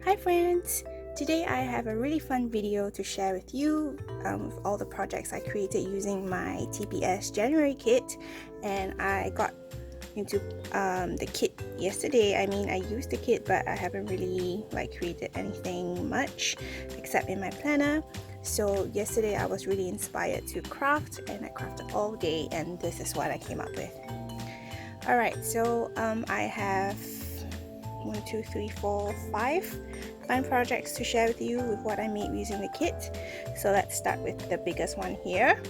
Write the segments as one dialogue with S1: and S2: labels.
S1: Hi friends! Today I have a really fun video to share with you with all the projects I created using my TPS January kit, and I got into the kit yesterday. I used the kit, but I haven't really created anything much except in my planner. So yesterday I was really inspired to craft, and I crafted all day, and this is what I came up with. Alright, so I have 1, 2, 3, 4, 5 fun projects to share with you with what I made using the kit. So let's start with the biggest one here.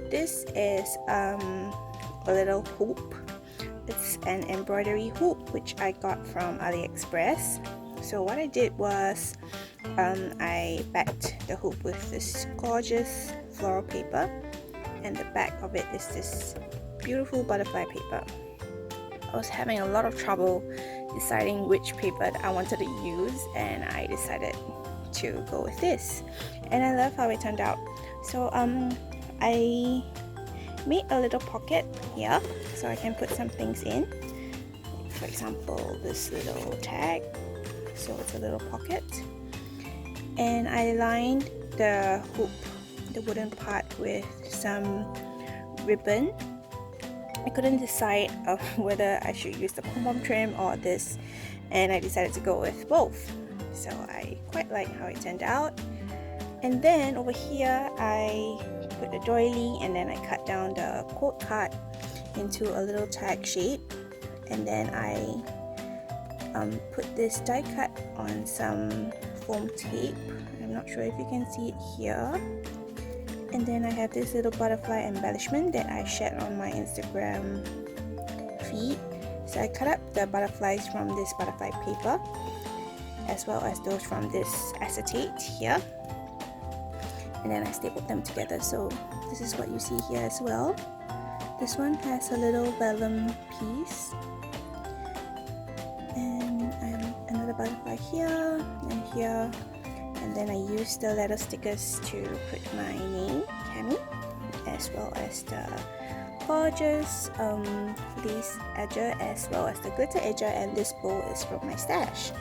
S1: This is a little hoop. It's an embroidery hoop which I got from AliExpress. So what I did was I backed the hoop with this gorgeous floral paper, and the back of it is this beautiful butterfly paper. I was having a lot of trouble deciding which paper that I wanted to use, and I decided to go with this, and I love how it turned out. So I made a little pocket here so I can put some things in. For example, this little tag, so it's a little pocket, and I lined the hoop, the wooden part, with some ribbon. I couldn't decide whether I should use the pom-pom trim or this, and I decided to go with both. So I quite like how it turned out. And then over here I put the doily, and then I cut down the quote card into a little tag shape, and then I put this die cut on some foam tape. I'm not sure if you can see it here. And then I have this little butterfly embellishment that I shared on my Instagram feed. So I cut up the butterflies from this butterfly paper, as well as those from this acetate here, and then I stapled them together. So this is what you see here as well. This one has a little vellum piece, and another butterfly here and here. And then I used the letter stickers to put my name, Cammy, as well as the gorgeous lace edger, as well as the glitter edger, and this bow is from my stash.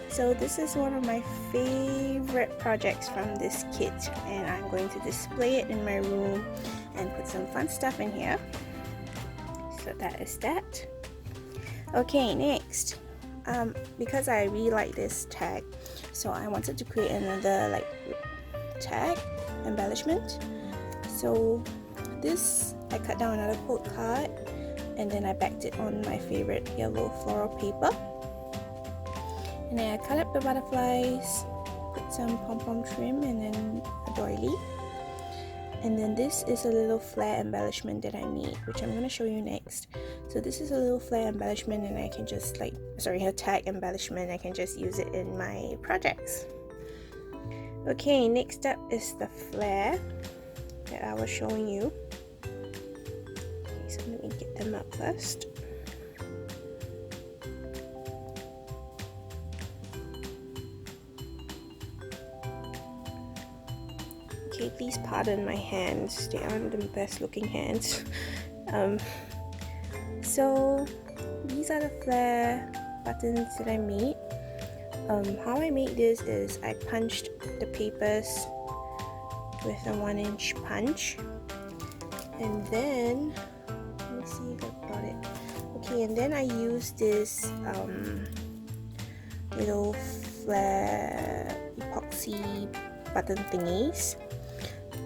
S1: So this is one of my favorite projects from this kit, and I'm going to display it in my room and put some fun stuff in here. So that is that. Okay, next. Because I really like this tag, so I wanted to create another tag embellishment. So this, I cut down another quote card, and then I backed it on my favorite yellow floral paper, and then I cut up the butterflies, put some pom-pom trim, and then a doily. And then this is a little flair embellishment that I made, which I'm going to show you next. So this is a little flair embellishment, and I can just a tag embellishment, I can just use it in my projects. Okay, next up is the flair that I was showing you. Okay, so let me get them up first. Okay, please pardon my hands, they aren't the best looking hands. So these are the flair buttons that I made. How I made this is I punched the papers with a 1-inch punch, and then let me see if I got it. Okay, and then I used this little flair epoxy button thingies,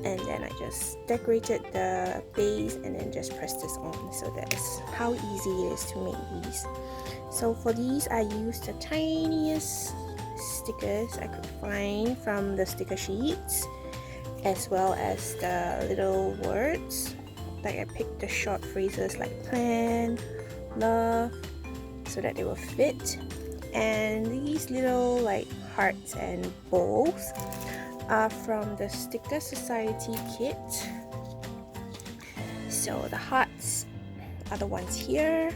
S1: and then I just decorated the base and then just pressed this on. So that is how easy it is to make these. So for these I used the tiniest stickers I could find from the sticker sheets, as well as the little words. I picked the short phrases like plan, love, so that they will fit. And these little hearts and bows are from the Sticker Society kit. So the hearts are the ones here,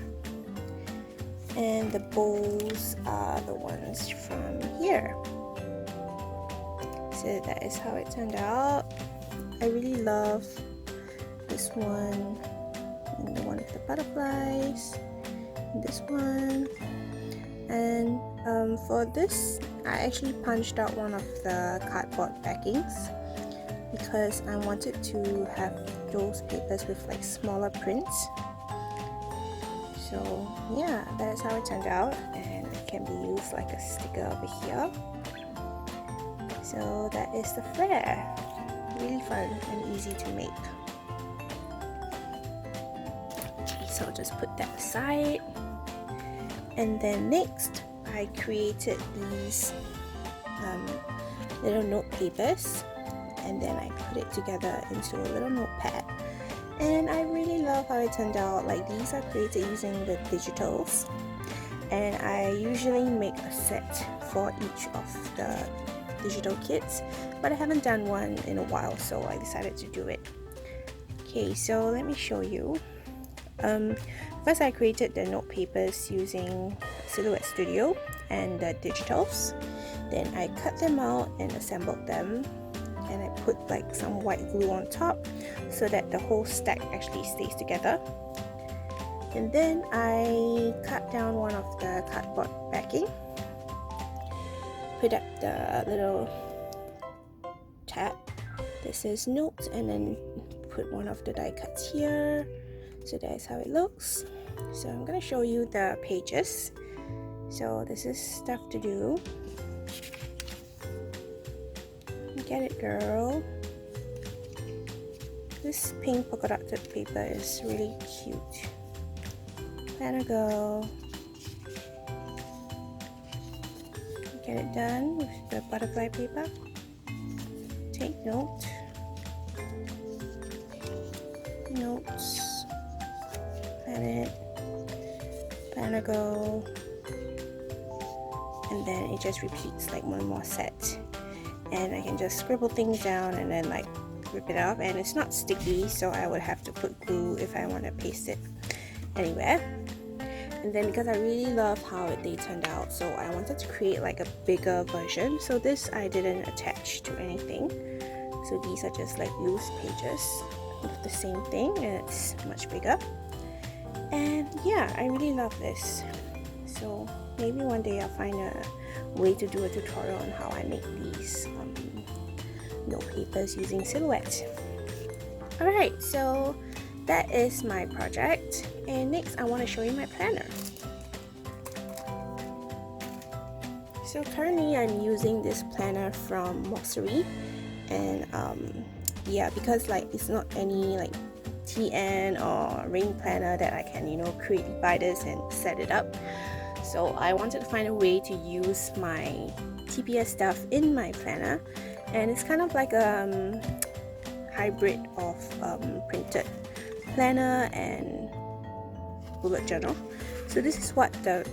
S1: and the bows are the ones from here. So that is how it turned out. I really love this one, and the one with the butterflies, and this one. And for this I actually punched out one of the cardboard backings because I wanted to have those papers with like smaller prints. So yeah, that's how it turned out, and it can be used like a sticker over here. So that is the flair. Really fun and easy to make. Okay, so I'll just put that aside. And then next, I created these little note papers, and then I put it together into a little notepad. And I really love how it turned out. Like, these are created using the digitals, and I usually make a set for each of the digital kits, but I haven't done one in a while, so I decided to do it. Okay, so let me show you. First, I created the note papers using Silhouette Studio and the digitals. Then I cut them out and assembled them, and I put like some white glue on top so that the whole stack actually stays together. And then I cut down one of the cardboard backing, put up the little tab that says notes, and then put one of the die cuts here. So that's how it looks. So I'm gonna show you the pages. So this is stuff to do. Get it, girl. This pink polka dotted paper is really cute. Planner go. Get it done with the butterfly paper. Take note. Notes. Planet. Planner go. And then it just repeats like one more set. And I can just scribble things down and then like rip it off, and it's not sticky, so I would have to put glue if I want to paste it anywhere. And then because I really love how they turned out, so I wanted to create like a bigger version. So this I didn't attach to anything, so these are just like loose pages of the same thing, and it's much bigger. And yeah, I really love this. So maybe one day I'll find a way to do a tutorial on how I make these note papers using Silhouette. Alright, so that is my project, and next I want to show you my planner. So currently I'm using this planner from Mossery, and yeah, because like it's not any like TN or ring planner that I can, you know, create by this and set it up. So I wanted to find a way to use my TPS stuff in my planner, and it's kind of like a hybrid of printed planner and bullet journal. So this is what the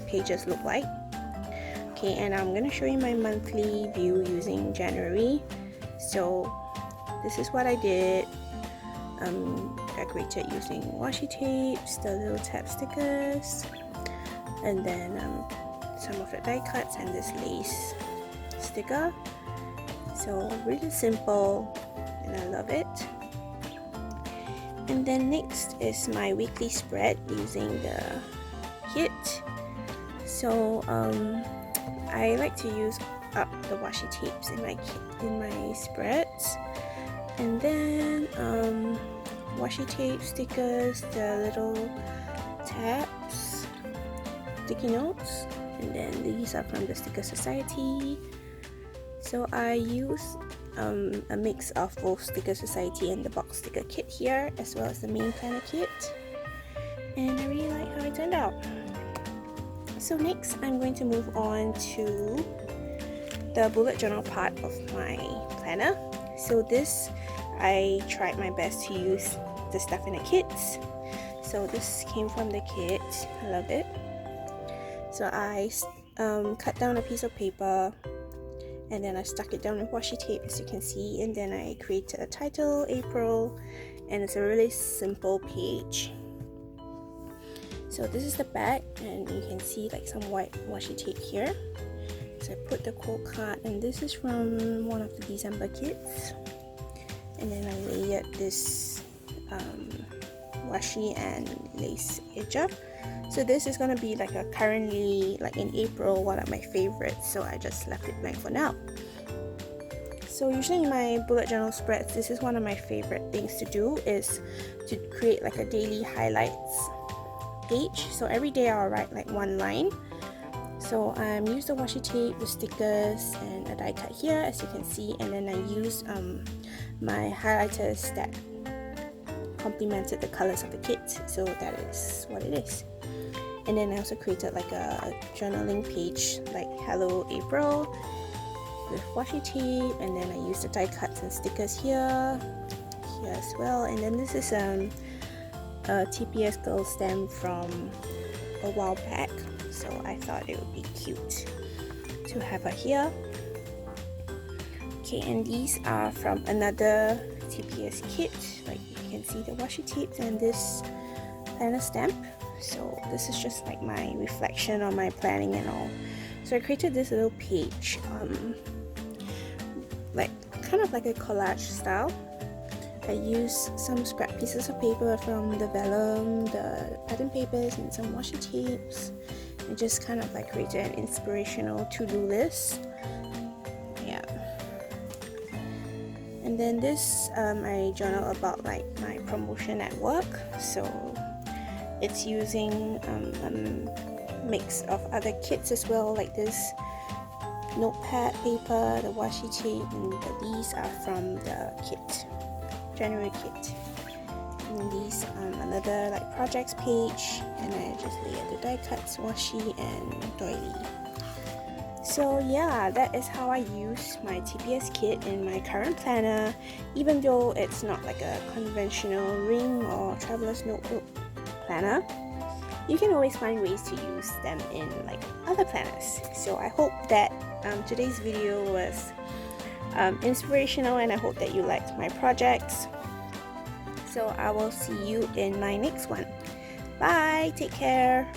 S1: pages look like. Okay, and I'm going to show you my monthly view using January. So this is what I did. Decorated using washi tapes, the little tab stickers, and then some of the die cuts and this lace sticker. So really simple, and I love it. And then next is my weekly spread using the kit. So I like to use up the washi tapes in my spreads, and then washi tape stickers, the little tabs, sticky notes, and then these are from the Sticker Society. So I use a mix of both Sticker Society and the box sticker kit here, as well as the main planner kit, and I really like how it turned out. So next I'm going to move on to the bullet journal part of my planner. So this, I tried my best to use the stuff in the kits. So this came from the kit. I love it. So I cut down a piece of paper, and then I stuck it down with washi tape, as you can see, and then I created a title, April, and it's a really simple page. So this is the back, and you can see like some white washi tape here. So I put the quote card, and this is from one of the December kits, and then I layered this washi and lace edger So this is gonna be like a currently, like in April, one of my favorites, so I just left it blank for now. So usually in my bullet journal spreads, this is one of my favorite things to do, is to create like a daily highlights page. So every day I'll write like one line. So I use the washi tape, the stickers, and a die cut here, as you can see, and then I use my highlighters that complemented the colors of the kit, so that is what it is. And then I also created like a journaling page, like Hello April, with washi tape, and then I used the die cuts and stickers here as well. And then this is a TPS girl stamp from a while back, so I thought it would be cute to have her here. Okay, and these are from another TPS kit, like you can see the washi tape and this planner stamp. So this is just like my reflection on my planning and all. So I created this little page, like kind of like a collage style. I used some scrap pieces of paper from the vellum, the pattern papers, and some washi tapes. I just kind of like created an inspirational to-do list. Yeah. And then this, I journal about like my promotion at work. So it's using a mix of other kits as well, like this notepad paper, the washi tape, and these are from the kit, January kit. And these another like projects page, and I just layered the die cuts, washi, and doily. So yeah, that is how I use my TPS kit in my current planner, even though it's not like a conventional ring or traveler's notebook planner. You can always find ways to use them in like other planners. So I hope that today's video was inspirational, and I hope that you liked my projects. So I will see you in my next one. Bye, take care.